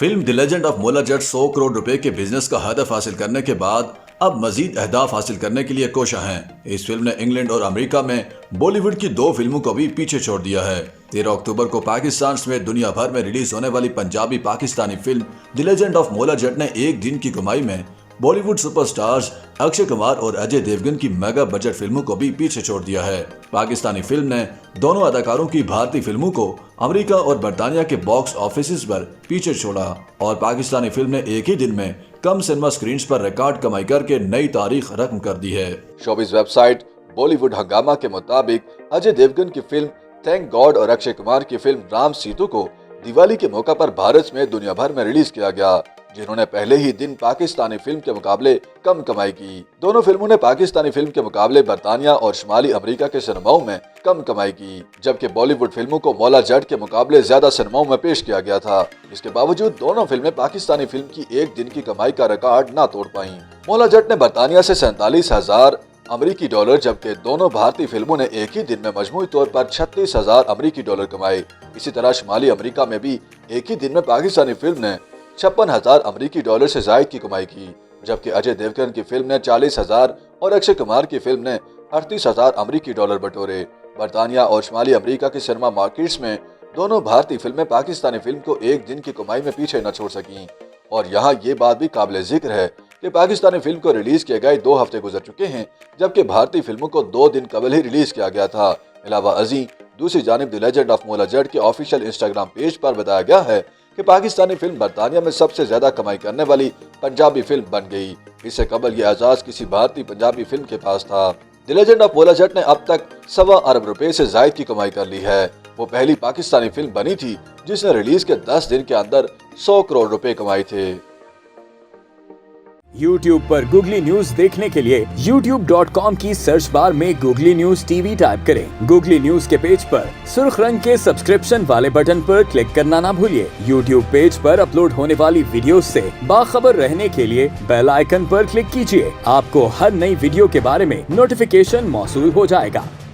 Film the legend of मोला जट 100 करोड़ रुपए के बिजनेस का हदफ हासिल करने के बाद अब मजीद अहदाफ हासिल करने के लिए कोशा हैं। इस फिल्म ने इंग्लैंड और अमेरिका में बॉलीवुड की 2 फिल्मों को भी पीछे छोड़ दिया है। 13 अक्टूबर को पाकिस्तान समेत दुनिया भर में रिलीज होने वाली Punjabi Pakistani film the legend of मोला जट ने एक दिन की कमाई में बॉलीवुड सुपरस्टार्स अक्षय कुमार और अजय देवगन की मेगा बजट फिल्मों को भी पीछे छोड़ दिया है। पाकिस्तानी फिल्म ने दोनों अदाकारों की भारतीय फिल्मों को अमेरिका और बरतानिया के बॉक्स ऑफिस पर पीछे छोड़ा और पाकिस्तानी फिल्म ने एक ही दिन में कम सिनेमा स्क्रीन पर रिकॉर्ड कमाई करके नई तारीख रकम कर दी है। शोबिस वेबसाइट बॉलीवुड हंगामा के मुताबिक अजय देवगन की फिल्म थैंक गॉड और अक्षय कुमार की फिल्म राम सीतू को दिवाली के मौका पर भारत में दुनिया भर में रिलीज किया गया, जिन्होंने पहले ही दिन पाकिस्तानी फिल्म के मुकाबले कम कमाई की। दोनों फिल्मों ने पाकिस्तानी फिल्म के मुकाबले बरतानिया और शुमाली अमेरिका के सिनेमाओं में कम कमाई की, जबकि बॉलीवुड फिल्मों को मौला जट के मुकाबले ज्यादा सिनेमाओं में पेश किया गया था। इसके बावजूद दोनों फिल्में पाकिस्तानी फिल्म की एक दिन की कमाई का रिकॉर्ड न तोड़ पाई। मौला जट ने बरतानिया से 47,000 अमेरिकी डॉलर, जबकि दोनों भारतीय फिल्मों ने एक ही दिन में मजमूई तौर पर 36,000 अमेरिकी डॉलर कमाए। इसी तरह शुमाली अमेरिका में भी एक ही दिन में पाकिस्तानी फिल्म ने 56,000 अमेरिकी डॉलर से जायद की कमाई की, जबकि अजय देवगन की फिल्म ने 40,000 और अक्षय कुमार की फिल्म ने 38,000 अमेरिकी डॉलर बटोरे। बरतानिया और शुमाली अमेरिका के सिनेमा मार्केट्स में दोनों भारतीय फिल्में पाकिस्तानी फिल्म को एक दिन की कमाई में पीछे न छोड़ सकी। और यहाँ ये बात भी काबिल जिक्र है कि पाकिस्तानी फिल्म को रिलीज किए गए 2 हफ्ते गुजर चुके हैं, जबकि भारतीय फिल्मों को 2 दिन कबल ही रिलीज किया गया था। अलावा अजी दूसरी जानिब द लेजेंड ऑफ मोला जट के ऑफिशियल इंस्टाग्राम पेज पर बताया गया है कि पाकिस्तानी फिल्म बरतानिया में सबसे ज्यादा कमाई करने वाली पंजाबी फिल्म बन गई। इससे कबल यह एजाज किसी भारतीय पंजाबी फिल्म के पास था। द लेजेंड ऑफ मोला जट ने अब तक 1.25 अरब रुपए से जायद की कमाई कर ली है। वो पहली पाकिस्तानी फिल्म बनी थी जिसने रिलीज के 10 दिन के अंदर 100 करोड़ रुपए कमाए थे। YouTube पर गूगली न्यूज देखने के लिए youtube.com की सर्च बार में गूगली न्यूज टीवी टाइप करें। गूगली न्यूज के पेज पर सुर्ख रंग के सब्सक्रिप्शन वाले बटन पर क्लिक करना ना भूलिए। YouTube पेज पर अपलोड होने वाली वीडियो से बाखबर रहने के लिए बेल आइकन पर क्लिक कीजिए। आपको हर नई वीडियो के बारे में नोटिफिकेशन मौसूल हो जाएगा।